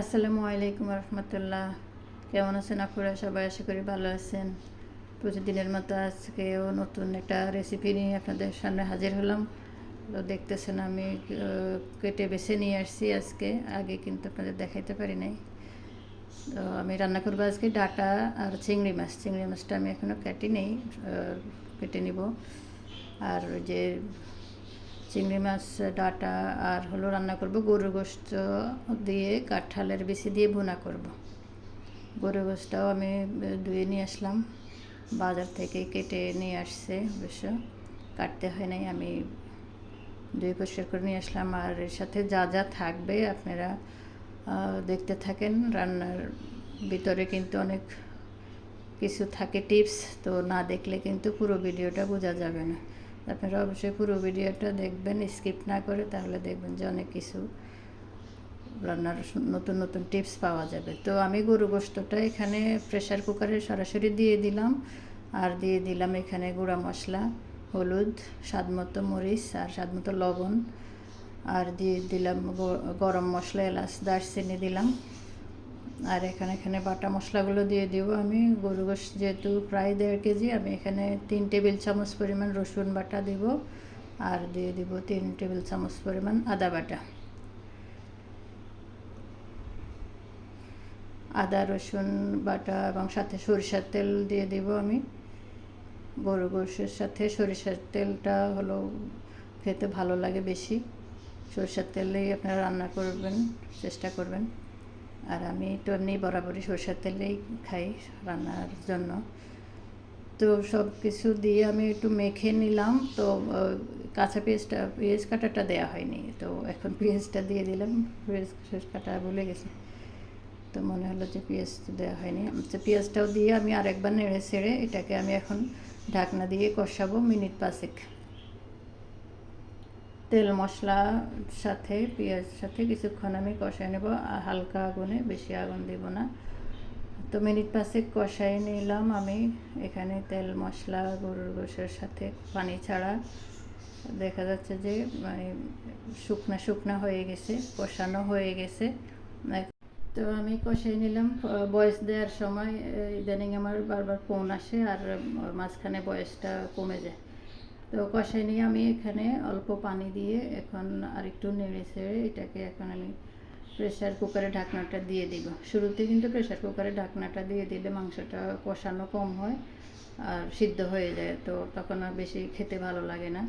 আসসালামু আলাইকুম রহমতুল্লাহ। কেমন আছেন আপনারা সবাই? আশা করি ভালো আছেন। প্রতিদিনের মতো আজকেও নতুন একটা রেসিপি নিয়ে আপনাদের সামনে হাজির হলাম। তো দেখতেছেন আমি কেটে বেছে নিয়ে আসছি আজকে, আগে কিন্তু আপনাদের দেখাইতে পারি নাই। তো আমি রান্না করবো আজকে ডাটা আর চিংড়ি মাছ। চিংড়ি মাছটা আমি এখনও কাটি নেই, কেটে নিব। আর ওই যে চিংড়ি মাছ ডাটা আর হলো রান্না করব গরুর গোশত দিয়ে, কাঁঠালের বিচি দিয়ে ভুনা করব। গরুর গোশতটাও আমি ধুয়ে নিয়ে আসলাম, বাজার থেকে কেটে নিয়ে আসছে, অবশ্য কাটতে হয় নাই, আমি ধুয়ে পরিষ্কার করে নিয়ে আসলাম। আর এর সাথে যা যা থাকবে আপনারা দেখতে থাকেন। রান্নার ভিতরে কিন্তু অনেক কিছু থাকে টিপস, তো না দেখলে কিন্তু পুরো ভিডিওটা বোঝা যাবে না। আপনারা অবশ্যই পুরো ভিডিওটা দেখবেন, স্কিপ না করে, তাহলে দেখবেন যে অনেক কিছু রান্নার নতুন নতুন টিপস পাওয়া যাবে। তো আমি গরু গোশতটা এখানে প্রেসার কুকারে সরাসরি দিয়ে দিলাম, আর দিয়ে দিলাম এখানে গুঁড়া মশলা, হলুদ, স্বাদমতো মরিচ আর স্বাদমতো লবণ, আর দিয়ে দিলাম গরম মশলা, এলাচ, দারচিনি দিলাম। আর এখানে বাটা মশলাগুলো দিয়ে দিব আমি। গরু গোশত যেহেতু প্রায় 1.5 কেজি, আমি এখানে 3 টেবিল চামচ পরিমাণ রসুন বাটা দিব, আর দিয়ে দিব 3 টেবিল চামচ পরিমাণ আদা বাটা। আদা রসুন বাটা এবং সাথে সরিষার তেল দিয়ে দিব আমি। গরু গোশতের সাথে সরিষার তেলটা হলো খেতে ভালো লাগে বেশি, সরিষার তেলেই আপনারা রান্না করবেন, চেষ্টা করবেন। আর আমি তো এমনি বরাবরই সরিষার তেলেই খাই রান্নার জন্য। তো সব কিছু দিয়ে আমি একটু মেখে নিলাম। তো কাঁচা পেঁয়াজ কাটাটা দেওয়া হয়নি, তো এখন পেঁয়াজটা দিয়ে দিলাম। পেঁয়াজ কাটা ভুলে গেছি, তো মনে হলো যে পেঁয়াজ দেওয়া হয়নি। তো পেঁয়াজটাও দিয়ে আমি আরেকবার নেড়ে ছেড়ে এটাকে আমি এখন ঢাকনা দিয়ে কষাবো মিনিট 5। তেল মশলা সাথে পেঁয়াজ সাথে কিছুক্ষণ আমি কষাই নেব, হালকা আগুনে, বেশি আগুন দেব না। তো মিনিট 5 কষাই নিলাম আমি। এখানে তেল মশলা গরুর গোশের সাথে পানি ছাড়া দেখা যাচ্ছে যে মানে শুকনা শুকনা হয়ে গেছে, কষানো হয়ে গেছে। তো আমি কষাই নিলাম। বয়স দেওয়ার সময় ইদানিং আমার বারবার ফোন আসে আর মাঝখানে বয়সটা কমে যায়। তো কষাই নিয়ে আমি এখানে অল্প পানি দিয়ে এখন আরেকটু নেড়ে ছেড়ে এটাকে এখন আমি প্রেসার কুকারে ঢাকনাটা দিয়ে দিব। শুরুতে কিন্তু প্রেসার কুকারে ঢাকনাটা দিয়ে দিলে মাংসটা কষানো কম হয় আর সিদ্ধ হয়ে যায়, তো তখন আর বেশি খেতে ভালো লাগে না,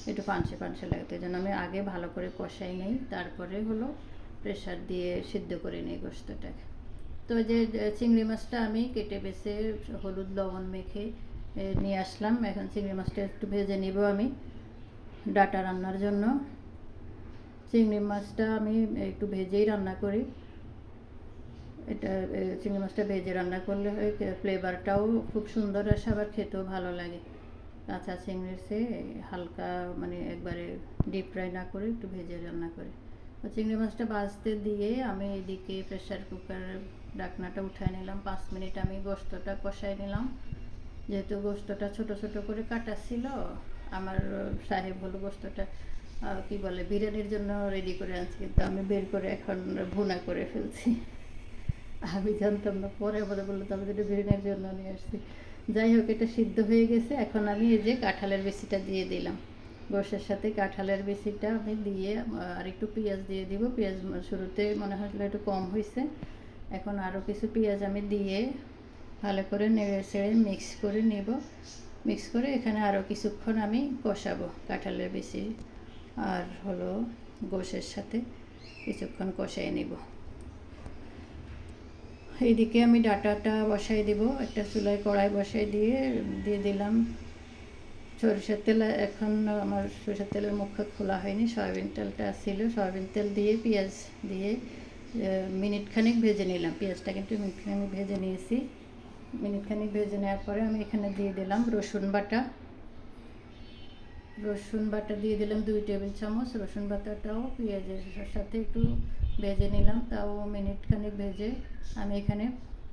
একটু পানসে পানসে লাগে। তো এই জন্য আমি আগে ভালো করে কষাই নেই, তারপরে হলো প্রেসার দিয়ে সিদ্ধ করে নিই গোশতটাকে। তো যে চিংড়ি মাছটা আমি কেটে বেছে হলুদ লবণ মেখে নিয়ে আসলাম। এখন চিংড়ি মাছটা একটু ভেজে নিব আমি ডাটা রান্নার জন্য। চিংড়ি মাছটা আমি একটু ভেজেই রান্না করি। এটা চিংড়ি মাছটা ভেজে রান্না করলে হয় ফ্লেভারটাও খুব সুন্দর আসে, আবার খেতেও ভালো লাগে। কাঁচা চিংড়ির চেয়ে হালকা মানে একবারে ডিপ ফ্রাই না করে একটু ভেজে রান্না করে। তো চিংড়ি মাছটা ভাজতে দিয়ে আমি এদিকে প্রেসার কুকারের ঢাকনাটা উঠায় নিলাম। 5 মিনিট আমি গোশতটা কষাই নিলাম। যেহেতু গোশতটা ছোট ছোট করে কাটা ছিল, আমার সাহেব হলো গোশতটা কি বলে বিরিয়ানির জন্য রেডি করে আনছি, কিন্তু আমি বের করে এখন ভুনা করে ফেলছি। আমি জানতাম না, পরে আবার বললো তবে এটা বিরিয়ানির জন্য নিয়ে আসছি। যাই হোক, এটা সিদ্ধ হয়ে গেছে। এখন আমি এই যে কাঁঠালের বিচিটা দিয়ে দিলাম। গোশের সাথে কাঁঠালের বিচিটা আমি দিয়ে আর একটু পেঁয়াজ দিয়ে দিব। পেঁয়াজ শুরুতে মনে হচ্ছিল একটু কম হয়েছে, এখন আরও কিছু পেঁয়াজ আমি দিয়ে ভালো করে নেড়ে ছেড়ে মিক্স করে নেব। মিক্স করে এখানে আরও কিছুক্ষণ আমি কষাবো কাঁঠালের বিচি আর হলো গোশের সাথে কিছুক্ষণ কষাই নেব। এইদিকে আমি ডাটাটা বসাই দিব। একটা চুলায় কড়াই বসাই দিয়ে দিলাম সরিষার তেল। এখন আমার সরিষার তেলের মুখ খোলা হয়নি, সয়াবিন তেলটা ছিল। সয়াবিন তেল দিয়ে পেঁয়াজ দিয়ে মিনিট খানিক ভেজে নিলাম। পেঁয়াজটা কিন্তু মিনিট খানিক ভেজে নিয়েছি। মিনিট খানিক ভেজে নেওয়ার পরে আমি এখানে দিয়ে দিলাম রসুন বাটা। রসুন বাটা দিয়ে দিলাম 2 টেবিল চামচ। রসুন বাটাটাও পেঁয়াজের সাথে একটু ভেজে নিলাম, তাও মিনিট খানিক ভেজে আমি এখানে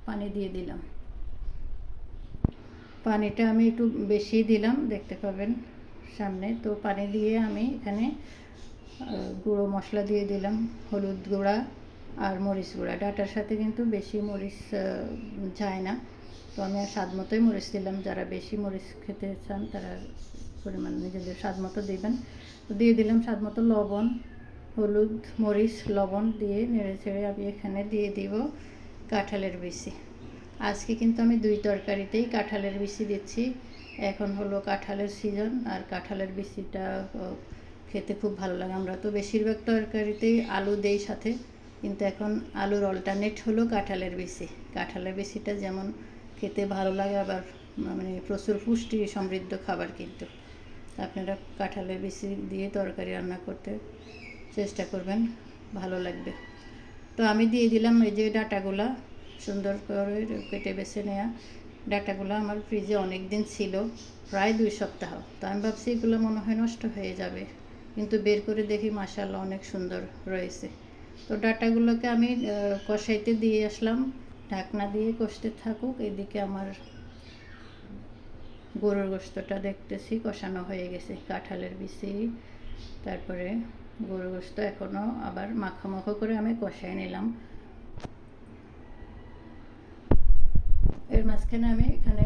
পানি দিয়ে দিলাম। পানিটা আমি একটু বেশি দিলাম, দেখতে পাবেন সামনে। তো পানি দিয়ে আমি এখানে গুঁড়ো মশলা দিয়ে দিলাম, হলুদ গুঁড়া, আর মরিচ গুঁড়া। ডাটার সাথে কিন্তু বেশি মরিচ যায় না, তো আমি আর স্বাদ মতোই মরিচ দিলাম। যারা বেশি মরিচ খেতে চান তারা পরিমাণ নিজেদের স্বাদ মতো দেবেন। তো দিয়ে দিলাম স্বাদ মতো লবণ, হলুদ, মরিচ, লবণ দিয়ে নেড়ে চেড়ে আমি এখানে দিয়ে দিব কাঁঠালের বিচি। আজকে কিন্তু আমি 2 তরকারিতেই কাঁঠালের বিচি দিচ্ছি। এখন হলো কাঁঠালের সিজন, আর কাঁঠালের বিচিটা খেতে খুব ভালো লাগে। আমরা তো বেশিরভাগ তরকারিতেই আলু দেই সাথে, কিন্তু এখন আলুর অল্টারনেট হলো কাঁঠালের বিচি। কাঁঠালের বিচিটা যেমন খেতে ভালো লাগে, আবার মানে প্রচুর পুষ্টি সমৃদ্ধ খাবার। কিন্তু আপনারা কাঁঠালের বিচি দিয়ে তরকারি রান্না করতে চেষ্টা করবেন, ভালো লাগবে। তো আমি দিয়ে দিলাম এই যে ডাটাগুলা, সুন্দর করে কেটে বেছে নেওয়া ডাটাগুলো। আমার ফ্রিজে অনেক দিন ছিল, প্রায় 2 সপ্তাহ। তো আমি ভাবছি এগুলো মনে হয় নষ্ট হয়ে যাবে, কিন্তু বের করে দেখি মাশাআল্লাহ অনেক সুন্দর রয়েছে। তো ডাটাগুলোকে আমি কষাইতে দিয়ে আসলাম, ঢাকনা দিয়ে কষতে থাকুক। এদিকে আমার গরুর গোশতটা দেখতেছি কষানো হয়ে গেছে। কাঁঠালের বিচি, তারপরে গরুর গোশত এখনও আবার মাখো করে আমি কষাই নিলাম। এর মাঝখানে আমি এখানে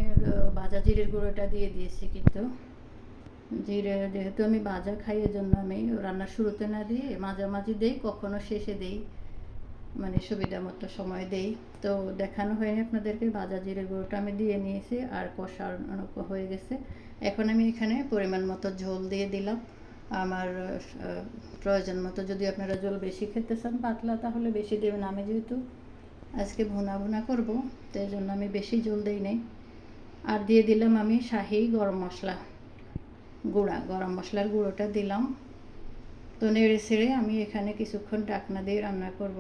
ভাজা জিরের গুঁড়োটা দিয়ে দিয়েছি, কিন্তু জিরে যেহেতু আমি ভাজা খাই এজন্য আমি রান্নার শুরুতে না দিয়ে মাঝামাঝি দেই, কখনো শেষে দেই, মানে সুবিধা মতো সময় দেই। তো দেখানো হয়নি আপনাদেরকে, ভাজা জিরের গুঁড়োটা আমি দিয়ে নিয়েছি আর কষানো হয়ে গেছে। এখন আমি এখানে পরিমাণ মতো ঝোল দিয়ে দিলাম। আমার প্রয়োজন মতো, যদি আপনারা ঝোল বেশি খেতে চান পাতলা, তাহলে বেশি দেবেন। আমি যেহেতু আজকে ভুনা করব, তো এই জন্য আমি বেশি ঝোল দিই নাই। আর দিয়ে দিলাম আমি শাহি গরম মশলা গুঁড়া, গরম মশলার গুঁড়োটা দিলাম। তো নেড়ে ছেড়ে আমি এখানে কিছুক্ষণ ঢাকনা দিয়ে রান্না করব।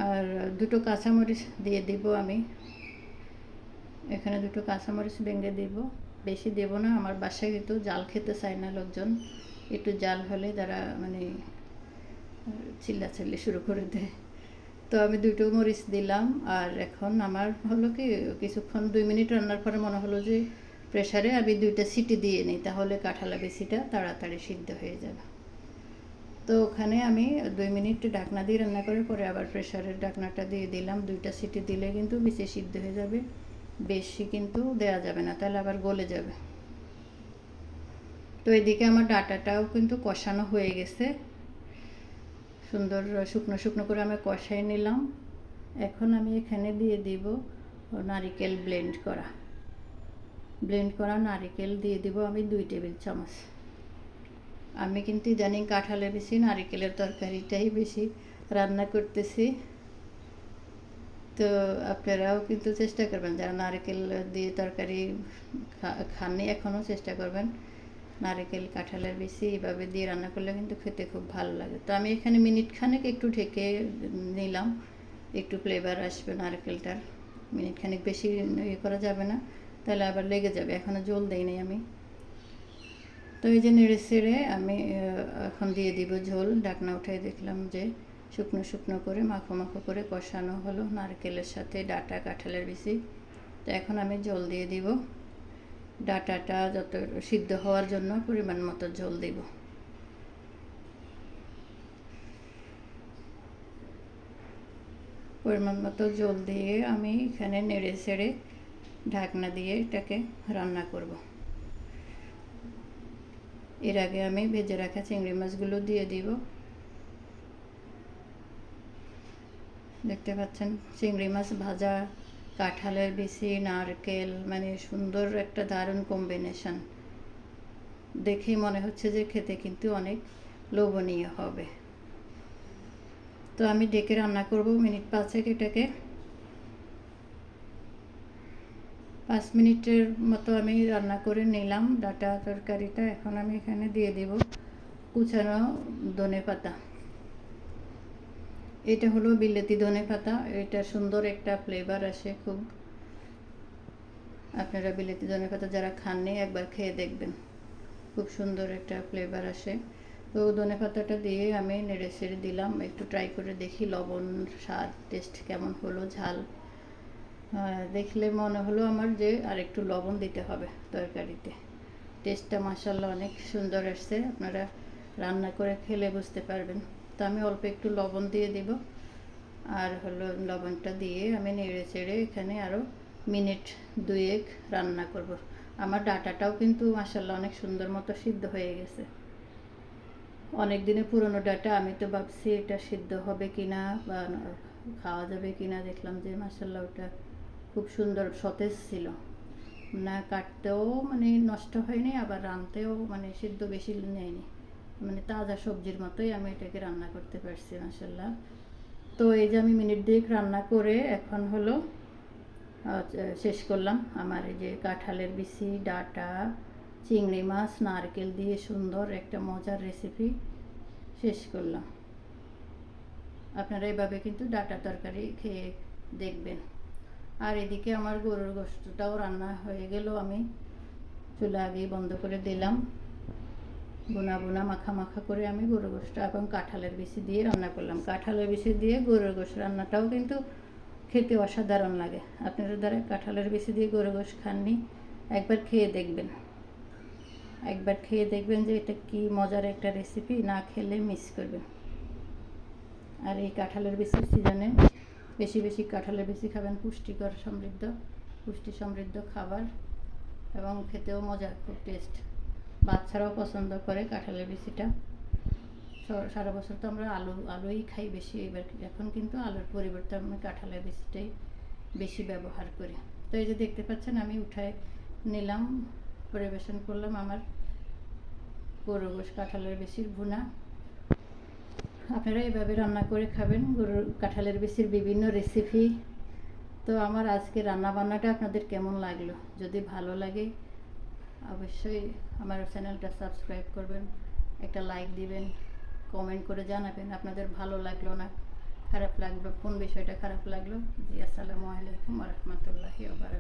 আর 2টো কাঁচামরিচ দিয়ে দিব আমি এখানে, 2টো কাঁচামরিচ ভেঙে দিব, বেশি দেব না। আমার বাসায় কিন্তু জাল খেতে চায় না লোকজন, একটু জাল হলে তারা মানে চিল্লাচিল্লি শুরু করে দেয়। তো আমি 2টো মরিচ দিলাম। আর এখন আমার হলো কি, কিছুক্ষণ 2 মিনিট রান্নার পরে মনে হলো যে প্রেসারে আমি 2টা সিটি দিয়ে নিই, তাহলে কাঁঠালের বিচিটা তাড়াতাড়ি সিদ্ধ হয়ে যাবে। তো ওখানে আমি 2 মিনিট ঢাকনা দিয়ে রান্না করার পরে আবার প্রেসারের ঢাকনাটা দিয়ে দিলাম। 2টা সিটি দিলে কিন্তু বিচি সিদ্ধ হয়ে যাবে, বেশি কিন্তু দেওয়া যাবে না, তাহলে আবার গলে যাবে। তো এদিকে আমার ডাটাটাও কিন্তু কষানো হয়ে গেছে, সুন্দর শুকনো করে আমি কষাই নিলাম। এখন আমি এখানে দিয়ে দিব নারিকেল ব্লেন্ড করা নারিকেল দিয়ে দিব আমি 2 টেবিল চামচ। আমি কিন্তু ইদানিং কাঁঠালের বেশি নারিকেলের তরকারিটাই বেশি রান্না করতেছি। তো আপনারাও কিন্তু চেষ্টা করবেন, যারা নারকেল দিয়ে তরকারি খাননি এখনও, চেষ্টা করবেন নারকেল কাঁঠালের বেশি এইভাবে দিয়ে রান্না করলে কিন্তু খেতে খুব ভালো লাগে। তো আমি এখানে মিনিট খানেক একটু ঢেকে নিলাম, একটু ফ্লেভার আসবে নারকেলটার। মিনিট খানেক বেশি ইয়ে করা যাবে না, তাহলে আবার লেগে যাবে। এখনও জল দেই নাই আমি। তো এই যে নেড়ে ছেড়ে আমি এখন দিয়ে দিব ঝোল। ঢাকনা উঠাই দেখলাম যে শুকনো করে মাখো করে কষানো হলো নারকেলের সাথে ডাটা কাঁঠালের বিচি। তো এখন আমি ঝোল দিয়ে দিব। ডাটাটা যত সিদ্ধ হওয়ার জন্য পরিমাণ মতো ঝোল দিব। পরিমাণ মতো ঝোল দিয়ে আমি এখানে নেড়ে ছেড়ে ঢাকনা দিয়ে এটাকে রান্না করব। এর আগে আমি ভেজে রাখা চিংড়ি মাছগুলো দিয়ে দিব। দেখতে পাচ্ছেন চিংড়ি মাছ ভাজা, কাঁঠালের বিচি, নারকেল, মানে সুন্দর একটা দারুণ কম্বিনেশন। দেখেই মনে হচ্ছে যে খেতে কিন্তু অনেক লোভনীয় হবে। তো আমি ডেকে রান্না করব মিনিট 5 এটাকে। 5 মিনিটের মতো আমি রান্না করে নিলাম ডাটা তরকারিটা। এখন আমি এখানে দিয়ে দেব কুচানো ধনেপাতা। এটা হলো বিলেতি ধনেপাতা, এটা সুন্দর একটা ফ্লেভার আসে খুব। আপনারা বিলেতি ধনেপাতা যারা খাননি একবার খেয়ে দেখবেন, খুব সুন্দর একটা ফ্লেভার আসে। তো ধনেপাতাটা দিয়ে আমি নেড়ে ছেড়ে দিলাম, একটু ট্রাই করে দেখি লবণ, স্বাদ, টেস্ট কেমন হলো, ঝাল। দেখলে মনে হলো আমার যে আর একটু লবণ দিতে হবে তরকারিতে। টেস্টটা মাশাআল্লাহ অনেক সুন্দর আসছে, আপনারা রান্না করে খেলে বুঝতে পারবেন। তো আমি অল্প একটু লবণ দিয়ে দিব। আর হলো লবণটা দিয়ে আমি নেড়ে চেড়ে এখানে আরও মিনিট 2 রান্না করব। আমার ডাটাটাও কিন্তু মাশাআল্লাহ অনেক সুন্দর মতো সিদ্ধ হয়ে গেছে। অনেক দিনের পুরনো ডাটা, আমি তো ভাবছি এটা সিদ্ধ হবে কিনা বা খাওয়া যাবে কিনা, দেখলাম যে মাশাআল্লাহ ওটা খুব সুন্দর সতেজ ছিল, না কাটতেও মানে নষ্ট হয়নি, আবার রানতেও মানে সিদ্ধ বেশি নেয়নি, মানে তাজা সবজির মতোই আমি এটাকে রান্না করতে পারছি মাশাআল্লাহ। তো এই যে আমি মিনিট 2 রান্না করে এখন হলো শেষ করলাম আমার এই যে কাঁঠালের বিচি, ডাটা, চিংড়ি মাছ, নারকেল দিয়ে সুন্দর একটা মজার রেসিপি শেষ করলাম। আপনারা এইভাবে কিন্তু ডাটা তরকারি খেয়ে দেখবেন। আর এদিকে আমার গরুর গোশতটাও রান্না হয়ে গেল, আমি চুলা আগেই বন্ধ করে দিলাম। বোনা বোনা মাখা মাখা করে আমি গরুর গোশত এবং কাঁঠালের বিচি দিয়ে রান্না করলাম। কাঁঠালের বিচি দিয়ে গরুর গোশত রান্নাটাও কিন্তু খেতে অসাধারণ লাগে। আপনারা যারা কাঁঠালের বিচি দিয়ে গরুর গোশত খাননি, একবার খেয়ে দেখবেন, একবার খেয়ে দেখবেন যে এটা কি মজার একটা রেসিপি, না খেলে মিস করবেন। আর এই কাঁঠালের বিচির সিজনে বেশি বেশি কাঁঠালের বিচি খাবেন, পুষ্টি সমৃদ্ধ খাবার এবং খেতেও মজা, খুব টেস্ট। বাচ্চারাও পছন্দ করে কাঁঠালের বিচিটা। সারা বছর তো আমরা আলুই খাই বেশি, এখন কিন্তু আলুর পরিবর্তে আমি কাঁঠালের বিচিটাই বেশি ব্যবহার করি। তো এই যে দেখতে পাচ্ছেন আমি উঠায় নিলাম, পরিবেশন করলাম আমার গরুর গোশত কাঁঠালের বিচির ভুনা। আপনারা এভাবে রান্না করে খাবেন গরুর কাঁঠালের বিচির বিভিন্ন রেসিপি। তো আমার আজকে রান্না বান্নাটা আপনাদের কেমন লাগলো? যদি ভালো লাগে অবশ্যই আমার চ্যানেলটা সাবস্ক্রাইব করবেন, একটা লাইক দিবেন, কমেন্ট করে জানাবেন আপনাদের ভালো লাগলো না খারাপ লাগলো, কোন বিষয়টা খারাপ লাগলো। জি, আসসালামু আলাইকুম ওয়া রাহমাতুল্লাহি ওয়া বারাকাতুহু।